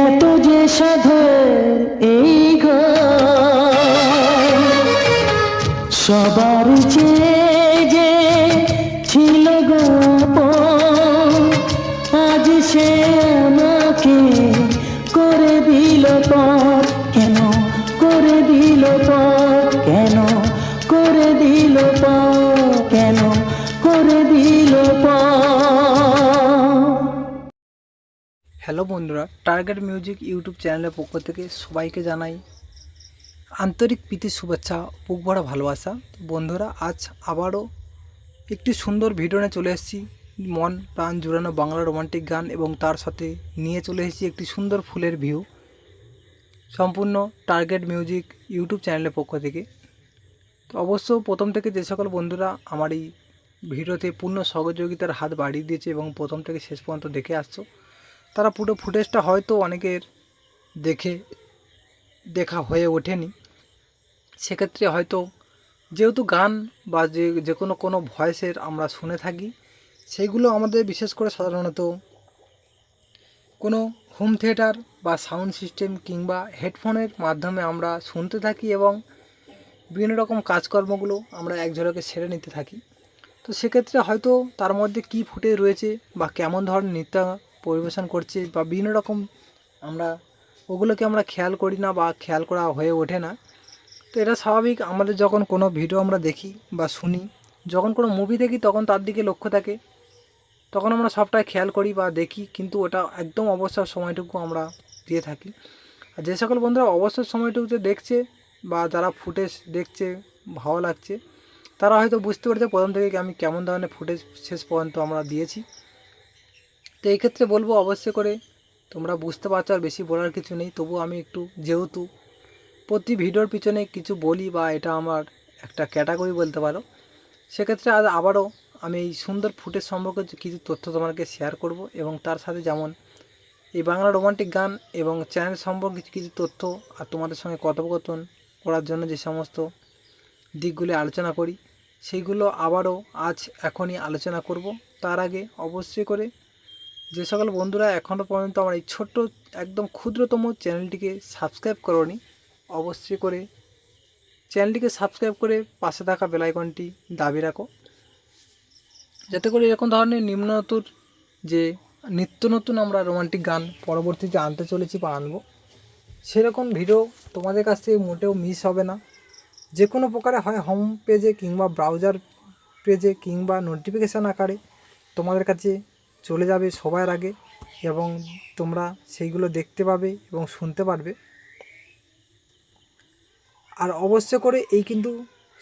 এত যে সাধের এই ঘর। সবার চেয়ে যে ছিল গো আপন, আজ সে আমাকে করে দিল পর, কেন করে দিল পর, কেন করে দিল পর, কেন করে দিল পর। হ্যালো বন্ধুরা, টার্গেট মিউজিক ইউটিউব চ্যানেলের পক্ষ থেকে সবাইকে জানাই আন্তরিক প্রীতি শুভেচ্ছা, বুক ভরা ভালোবাসা। বন্ধুরা, আজ আবারও একটি সুন্দর ভিডিও নিয়ে চলে এসেছি, মন প্রাণ জুড়ানো বাংলা রোমান্টিক গান, এবং তার সাথে নিয়ে চলে এসেছি একটি সুন্দর ফুলের ভিউ, সম্পূর্ণ টার্গেট মিউজিক ইউটিউব চ্যানেলের পক্ষ থেকে। তো অবশ্য প্রথম থেকে যে সকল বন্ধুরা আমার এই ভিডিওতে পূর্ণ সহযোগিতার হাত বাড়িয়ে দিয়েছে এবং প্রথম থেকে শেষ পর্যন্ত দেখে আসছো, তারা পুরো ফুটেজটা হয়তো অনেকের দেখা হয়ে ওঠেনি। সেক্ষেত্রে হয়তো যেহেতু গান বা যে কোনো ভয়েসের আমরা শুনে থাকি, সেইগুলো আমাদের বিশেষ করে সাধারণত কোনো হোম থিয়েটার বা সাউন্ড সিস্টেম কিংবা হেডফোনের মাধ্যমে আমরা শুনতে থাকি এবং বিভিন্ন রকম কাজকর্মগুলো আমরা এক ঝলকে সেরে নিতে থাকি। তো সেক্ষেত্রে হয়তো তার মধ্যে কী ফুটে রয়েছে বা কেমন ধরনের নৃত্য পরিবেশন করছে বা বিভিন্ন রকম আমরা ওগুলোকে আমরা খেয়াল করি না বা খেয়াল করা হয়ে ওঠে না। তো এটা স্বাভাবিক, আমাদের যখন কোনো ভিডিও আমরা দেখি বা শুনি, যখন কোনো মুভি দেখি তখন তার দিকে লক্ষ্য থাকে, তখন আমরা সবটাই খেয়াল করি বা দেখি, কিন্তু ওটা একদম অবসর সময়টুকু আমরা দিয়ে থাকি। আর যে সকল বন্ধুরা অবসর সময়টুকুতে দেখছে বা যারা ফুটেজ দেখছে ভালো লাগছে, তারা হয়তো বুঝতে পারছে প্রথম থেকে আমি কেমন ধরনের ফুটেজ শেষ পর্যন্ত আমরা দিয়েছি। তো এই ক্ষেত্রে বলবো অবশ্যই করে তোমরা বুঝতে পারছো, আর বেশি বলার কিছু নেই। তবু আমি একটু যেহেতু প্রতি ভিডিওর পিছনে কিছু বলি বা এটা আমার একটা ক্যাটাগরি বলতে পারো, সেক্ষেত্রে আজ আবারও আমি এই সুন্দর ফুটেজ সম্পর্কে কিছু তথ্য তোমাকে শেয়ার করব, এবং তার সাথে যেমন এই বাংলা রোমান্টিক গান এবং চ্যানেল সম্পর্কে কিছু তথ্য আর তোমাদের সঙ্গে কথোপকথন করার জন্য যে সমস্ত দিকগুলি আলোচনা করি সেইগুলো আবারও আজ এখনই আলোচনা করব। তার আগে অবশ্যই করে যে সকল বন্ধুরা এখনও পর্যন্ত আমার এই ছোট্ট একদম ক্ষুদ্রতম চ্যানেলটিকে সাবস্ক্রাইব করোনি, অবশ্যই করে চ্যানেলটিকে সাবস্ক্রাইব করে পাশে থাকা বেল আইকনটি দাবি রাখো, যাতে করে এরকম ধরনের নিম্নতর যে নিত্য নতুন আমরা রোমান্টিক গান পরবর্তীতে আনতে চলেছি বা আনবো, সেরকম ভিডিও তোমাদের কাছ থেকে মোটেও মিস হবে না। যে কোনো প্রকারে হয় হোম পেজে কিংবা ব্রাউজার পেজে কিংবা নোটিফিকেশান আকারে তোমাদের কাছে চলে যাবে সবার আগে, এবং তোমরা সেইগুলো দেখতে পাবে এবং শুনতে পারবে। আর অবশ্য করে এই কিন্তু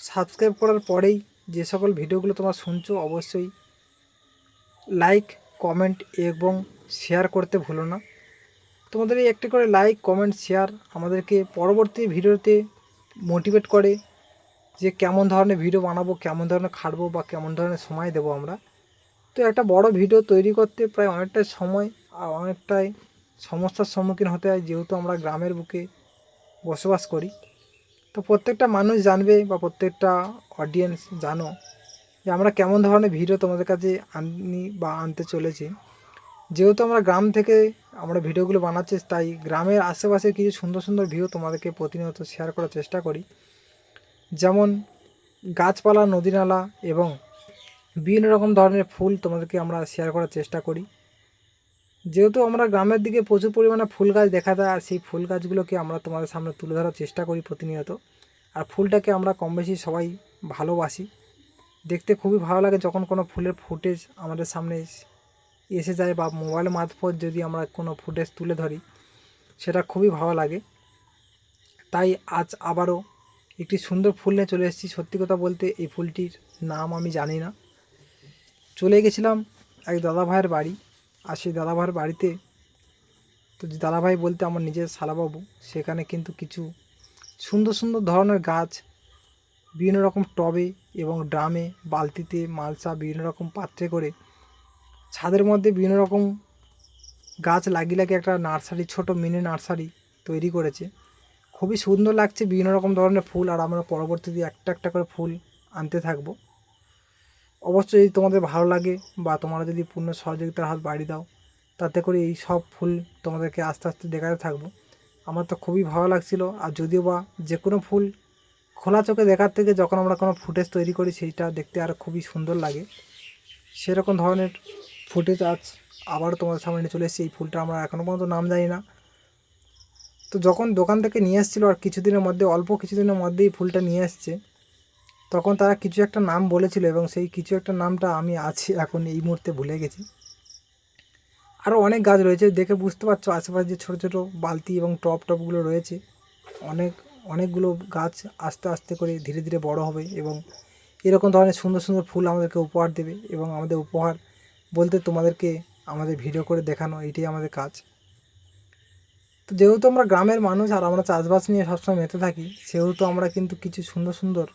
সাবস্ক্রাইব করার পরেই যে সকল ভিডিওগুলো তোমরা শুনছো অবশ্যই লাইক, কমেন্ট এবং শেয়ার করতে ভুলো না। তোমাদের এই একটি করে লাইক, কমেন্ট, শেয়ার আমাদেরকে পরবর্তী ভিডিওতে মোটিভেট করে যে কেমন ধরনের ভিডিও বানাবো, কেমন ধরনের খাটবো বা কেমন ধরনের সময় দেবো আমরা। তো একটা বড় ভিডিও তৈরি করতে প্রায় অনেকটাই সময় আর অনেকটাই সমস্যার সম্মুখীন হতে হয়, যেহেতু আমরা গ্রামের বুকে বসবাস করি। তো প্রত্যেকটা মানুষ জানবে বা প্রত্যেকটা অডিয়েন্স জানো যে আমরা কেমন ধরনের ভিডিও তোমাদের কাছে আনি বা আনতে চলেছি। যেহেতু আমরা গ্রাম থেকে আমরা ভিডিওগুলো বানাচ্ছি, তাই গ্রামের আশেপাশে কিছু সুন্দর সুন্দর ভিডিও তোমাদেরকে প্রতিনিয়ত শেয়ার করার চেষ্টা করি। যেমন গাছপালা, নদী নালা এবং বিভিন্ন রকম ধরনের ফুল তোমাদেরকে আমরা শেয়ার করার চেষ্টা করি। যেহেতু আমরা গ্রামের দিকে প্রচুর পরিমাণে ফুল গাছ দেখা যায়, আর সেই ফুল গাছগুলোকে আমরা তোমাদের সামনে তুলে ধরার চেষ্টা করি প্রতিনিয়ত। আর ফুলটাকে আমরা কম বেশি সবাই ভালোবাসি, দেখতে খুবই ভালো লাগে যখন কোনো ফুলের ফুটেজ আমাদের সামনে এসে যায় বা মোবাইল মারফত যদি আমরা কোনো ফুটেজ তুলে ধরি, সেটা খুবই ভালো লাগে। তাই আজ আবারও একটি সুন্দর ফুল নিয়ে চলে এসেছি। সত্যি কথা বলতে এই ফুলটির নাম আমি জানি না। চলে গেছিলাম এক দাদাভাইয়ের বাড়ি, আর সেই দাদাভাইয়ের বাড়িতে, তো যে দাদাভাই বলতে আমার নিজের শালাবাবু, সেখানে কিন্তু কিছু সুন্দর সুন্দর ধরনের গাছ বিভিন্ন রকম টবে এবং ড্রামে, বালতিতে, মালসা, বিভিন্ন রকম পাত্রে করে ছাদের মধ্যে বিভিন্ন রকম গাছ লাগিয়ে লাগিয়ে একটা নার্সারি, ছোট মিনি নার্সারি তৈরি করেছে। খুবই সুন্দর লাগছে বিভিন্ন রকম ধরনের ফুল, আর আমরা পরবর্তীতে একটা একটা করে ফুল আনতে থাকবো। অবশ্যই যদি তোমাদের ভালো লাগে বা তোমরা যদি পূর্ণ সহযোগিতার হাত বাড়িয়ে দাও, তাতে করে এই সব ফুল তোমাদেরকে আস্তে আস্তে দেখাতে থাকবো। আমার তো খুবই ভালো লাগছিল। আর যদিও বা যে কোনো ফুল খোলা চোখে দেখার থেকে যখন আমরা কোনো ফুটেজ তৈরি করি সেইটা দেখতে আরও খুবই সুন্দর লাগে। সেরকম ধরনের ফুটেজ আজ আবারও তোমাদের সামনে নিয়ে চলে এসেছি। এই ফুলটা আমরা এখনও পর্যন্ত নাম জানি না। তো যখন দোকান থেকে নিয়ে এসেছিলো আর কিছুদিনের মধ্যে, অল্প কিছুদিনের মধ্যেই ফুলটা নিয়ে এসছে, তখন তারা কিছু একটা নাম বলেছিল এবং সেই কিছু একটা নামটা আমি এখন এই মুহূর্তে ভুলে গেছি। আরও অনেক গাছ রয়েছে, দেখে বুঝতে পারছো আশেপাশে যে ছোটো ছোটো বালতি এবং টপগুলো রয়েছে, অনেকগুলো গাছ আস্তে আস্তে করে ধীরে ধীরে বড় হবে এবং এরকম ধরনের সুন্দর সুন্দর ফুল আমাদেরকে উপহার দেবে। এবং আমাদের উপহার বলতে তোমাদেরকে আমাদের ভিডিও করে দেখানো, এইটাই আমাদের কাজ। তো যেহেতু আমরা গ্রামের মানুষ আর আমরা চাষবাস নিয়ে সবসময় মেতে থাকি, সেহেতু আমরা কিন্তু কিছু সুন্দর সুন্দর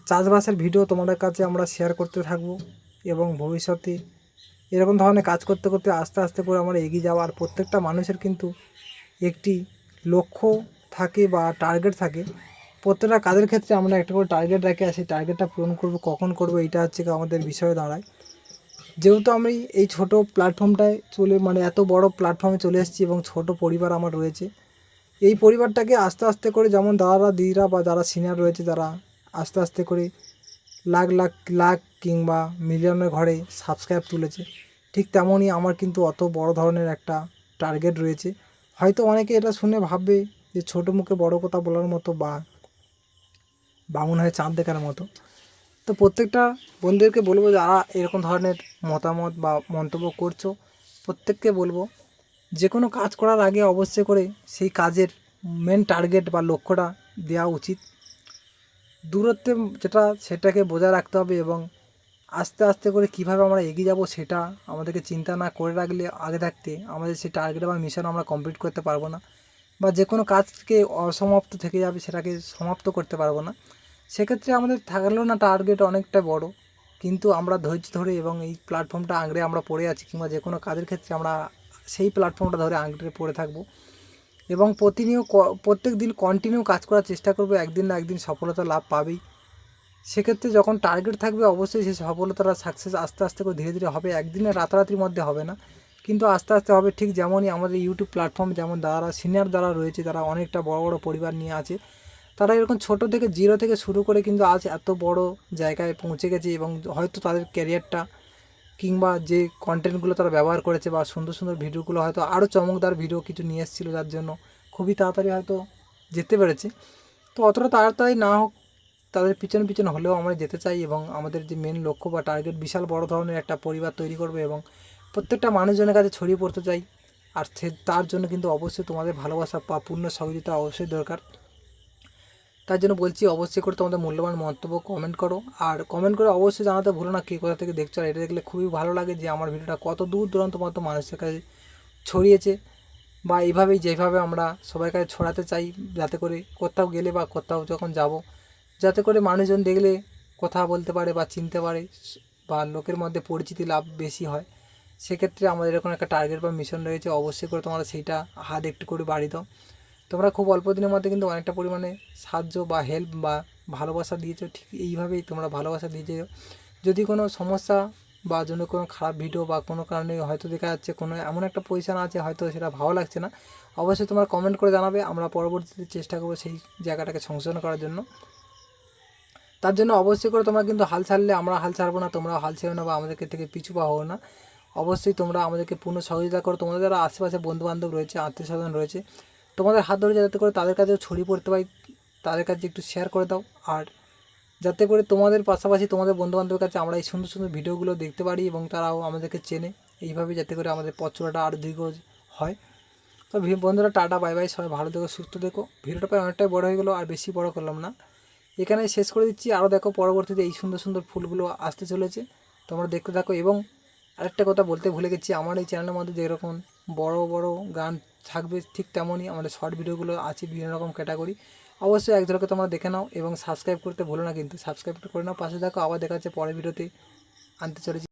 চাষবাসের ভিডিও তোমাদের কাছে আমরা শেয়ার করতে থাকবো। এবং ভবিষ্যতে এরকম ধরনের কাজ করতে করতে আস্তে আস্তে করে আমরা এগিয়ে যাওয়া। আর প্রত্যেকটা মানুষের কিন্তু একটি লক্ষ্য থাকে বা টার্গেট থাকে। প্রত্যেকটা কাজের ক্ষেত্রে আমরা একটা করে টার্গেট রাখি, আর সেই টার্গেটটা পূরণ করবো কখন করবো, এইটা হচ্ছে আমাদের বিষয়ে দাঁড়ায়। যেহেতু আমি এই ছোট প্ল্যাটফর্মটায় এত বড় প্ল্যাটফর্মে চলে এসেছি এবং ছোট পরিবার আমার রয়েছে, এই পরিবারটাকে আস্তে আস্তে করে যেমন দাদারা, দিদিরা বা যারা সিনিয়র রয়েছে, যারা আস্তে আস্তে করে লাখ কিংবা মিলিয়নের ঘরে সাবস্ক্রাইব তুলেছে, ঠিক তেমনই আমার কিন্তু অত বড় ধরনের একটা টার্গেট রয়েছে। হয়তো অনেকে এটা শুনে ভাববে যে ছোটো মুখে বড় কথা বলার মতো বা বামুন হয়ে চাঁদ দেখার মতো। তো প্রত্যেকটা বন্ধুদেরকে বলবো যারা এরকম ধরনের মতামত বা মন্তব্য করছো, প্রত্যেককে বলবো যে কোনো কাজ করার আগে অবশ্যই করে সেই কাজের মেন টার্গেট বা লক্ষ্যটা দেওয়া উচিত। দূরত্বে যেটা সেটাকে বজায় রাখতে হবে এবং আস্তে আস্তে করে কীভাবে আমরা এগিয়ে যাব সেটা আমাদেরকে চিন্তা না করে রাখলে আগে থাকতে আমাদের সেই টার্গেট বা মিশন আমরা কমপ্লিট করতে পারবো না, বা যে কোনো কাজকে অসমাপ্ত থেকে যাবে সেটাকে সমাপ্ত করতে পারবো না। সেক্ষেত্রে আমাদের থাকলেও না টার্গেট অনেকটা বড়, কিন্তু আমরা ধৈর্য ধরে এবং এই প্ল্যাটফর্মটা আঁকড়ে আমরা পড়ে আছি, কিংবা যে কোনো কাজের ক্ষেত্রে আমরা সেই প্ল্যাটফর্মটা ধরে আঁকড়ে পড়ে থাকবো এবং প্রত্যেক দিন কন্টিনিউ কাজ করার চেষ্টা করবো। একদিন না একদিন সফলতা লাভ পাবেই। সেক্ষেত্রে যখন টার্গেট থাকবে অবশ্যই সেই সফলতাটা সাকসেস আস্তে আস্তে করে ধীরে ধীরে হবে, একদিনে রাতারাতির মধ্যে হবে না, কিন্তু আস্তে আস্তে হবে। ঠিক যেমনই আমাদের ইউটিউব প্ল্যাটফর্ম, যেমন যারা সিনিয়র যারা রয়েছে, তারা অনেকটা বড় বড় পরিবার নিয়ে আছে, তারা এরকম ছোট থেকে জিরো থেকে শুরু করে কিন্তু আজ এত বড় জায়গায় পৌঁছে গেছে এবং হয়তো তাদের ক্যারিয়ারটা কিংবা যে কন্টেন্টগুলো তারা ব্যবহার করেছে বা সুন্দর সুন্দর ভিডিওগুলো হয়তো আরও চমকদার ভিডিও কিছু নিয়ে এসেছিলো, যার জন্য খুবই তাড়াতাড়ি হয়তো যেতে পেরেছে। তো অতটা তাড়াতাড়ি না হোক, তাদের পিছনে হলেও আমরা যেতে চাই এবং আমাদের যে মেন লক্ষ্য বা টার্গেট বিশাল বড় ধরনের একটা পরিবার তৈরি করবে এবং প্রত্যেকটা মানুষজনের কাছে ছড়িয়ে পড়তে চাই। আর তার জন্য কিন্তু অবশ্যই তোমাদের ভালোবাসা বা পূর্ণ সহযোগিতা অবশ্যই দরকার। তার জন্য বলছি অবশ্যই করে তোমাদের মূল্যবান মন্তব্য কমেন্ট করো, আর কমেন্ট করে অবশ্যই জানাতে ভুলো না কে কোথা থেকে দেখছো। আর এটা দেখলে খুবই ভালো লাগে যে আমার ভিডিওটা কত দূর দূরান্ত মতো মানুষের কাছে ছড়িয়েছে, বা এইভাবেই যেভাবে আমরা সবার কাছে ছড়াতে চাই, যাতে করে কোথাও গেলে বা কোথাও যখন যাব, যাতে করে মানুষজন দেখলে কথা বলতে পারে বা চিনতে পারে বা লোকের মধ্যে পরিচিতি লাভ বেশি হয়। সেক্ষেত্রে আমাদের এরকম একটা টার্গেট বা মিশন রয়েছে, অবশ্যই করে তোমরা সেইটা হাত একটু করে বাড়িয়ে দাও। তোমরা খুব অল্প দিনের মধ্যে কিন্তু অনেকটা পরিমাণে সাহায্য বা হেল্প বা ভালোবাসা দিয়েছো, ঠিক এইভাবেই তোমরা ভালোবাসা দিয়ে যেও। যদি কোনো সমস্যা বা জন্য কোনো খারাপ ভিডিও বা কোনো কারণে হয়তো দেখা যাচ্ছে কোনো এমন একটা পজিশান আছে হয়তো সেটা ভালো লাগছে না, অবশ্যই তোমরা কমেন্ট করে জানাবে, আমরা পরবর্তীতে চেষ্টা করবো সেই জায়গাটাকে সংশোধন করার জন্য। তার জন্য অবশ্যই করে তোমরা কিন্তু হাল ছাড়লে আমরা হাল ছাড়বো না, তোমরা হাল ছেড়ো না বা আমাদেরকে থেকে পিছু পা হও না। অবশ্যই তোমরা আমাদেরকে পূর্ণ সহযোগিতা করো। তোমাদের যারা আশেপাশে বন্ধুবান্ধব রয়েছে, আত্মীয় স্বজন রয়েছে, তোমাদের হাত ধরে যাতে করে তাদের কাছেও ছড়িয়ে পড়তে পারি, তাদের কাছে একটু শেয়ার করে দাও। আর যাতে করে তোমাদের পাশাপাশি তোমাদের বন্ধুবান্ধবের কাছে আমরা এই সুন্দর সুন্দর ভিডিওগুলো দেখতে পারি এবং তারাও আমাদেরকে চেনে, এইভাবে যাতে করে আমাদের পথ চলাটা আরও দীর্ঘ হয়। তো বন্ধুরা, টাটা, বাই বাই, সবাই ভালো থেকো, সুস্থ থেকো। ভিডিওটা প্রায় অনেকটাই বড় হয়ে গেলো, আর বেশি বড় করলাম না, এখানে শেষ করে দিচ্ছি। আরও দেখো পরবর্তীতে এই সুন্দর সুন্দর ফুলগুলো আসতে চলেছে, তোমরা দেখতে থাকো। এবং আরেকটা কথা বলতে ভুলে গেছি, আমার এই চ্যানেলের মধ্যে যেরকম বড় বড় গান থাকবে, ঠিক তেমনই আমাদের শর্ট ভিডিওগুলো আছে বিভিন্ন রকম ক্যাটাগরি। অবশ্যই এক ঝলকে তোমরা দেখে নাও এবং সাবস্ক্রাইব করতে ভুলো না, কিন্তু সাবস্ক্রাইব করে নাও, পাশে থাকো। আবার দেখা যাচ্ছে পরের ভিডিওতে আনতে চলেছি।